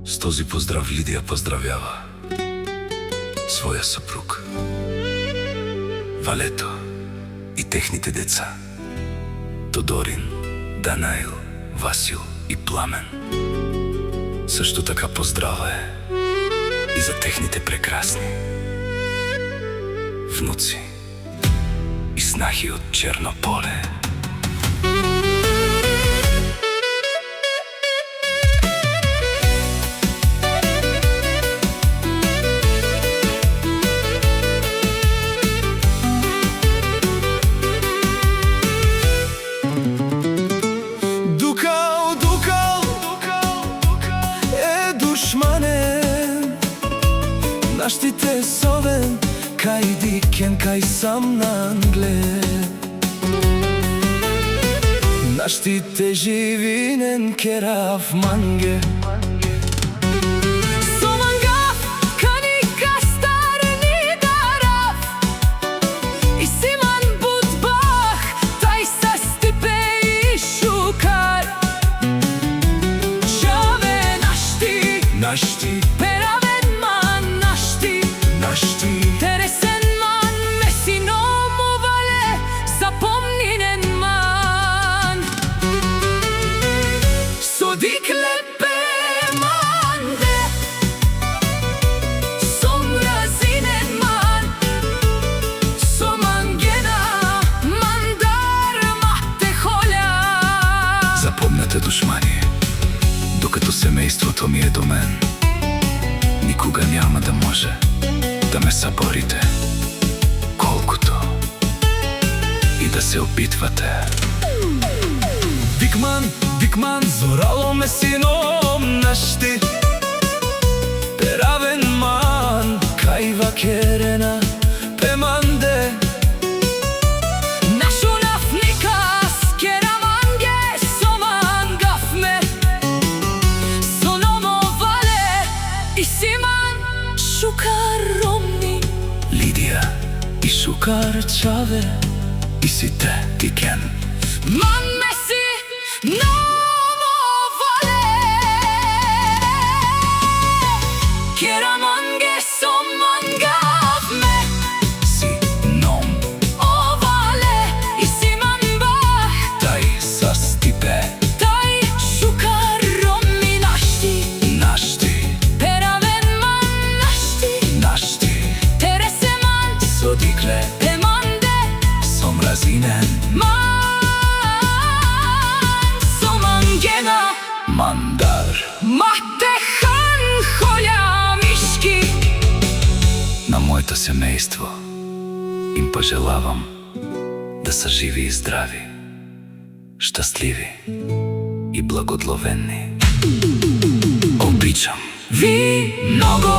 С този поздрав Лидия поздравява своя съпруг Валето и техните деца Тодорин, Данаил, Васил и Пламен. Също така поздрава и за техните прекрасни внуци и снахи от Черно поле. Naštite soven, kaj diken, kaj sam nangle. Naštite živinen, kerav mange. Somangaf, kani kastar ni darav. I siman budbah, taj sa stipe i šukar. Čave našti, Teresen man, Mesinomu vale, zapomninen man. Sodik lepe mande, somrazinen man. Somangena, mandar махте холя. Запомнете, душмани, докато семейството ми е до мен, никога няма да може да ме съборите, колкото и да се опитвате. Викман, зорало ме сином нашти. Перавен ман, кайва керена, пеманде. Нашунавникас, кераманге, somangafme. Сономо вале, и симан, шукаром. Лидия и шукар чаве, и сите дикен. Маме си номо вале. Кераманге somangavme. Си ном О вале, и си манбах. тай са стипе. Тай шукаром ми нашти. Перавен ман нашти. Тересеман, Содикле пеманде. Somrazinen Somangena, Mandar. Махтехан холя мишки. На моето семейство им пожелавам да са живи и здрави, щастливи и благословени. Обичам Ви много.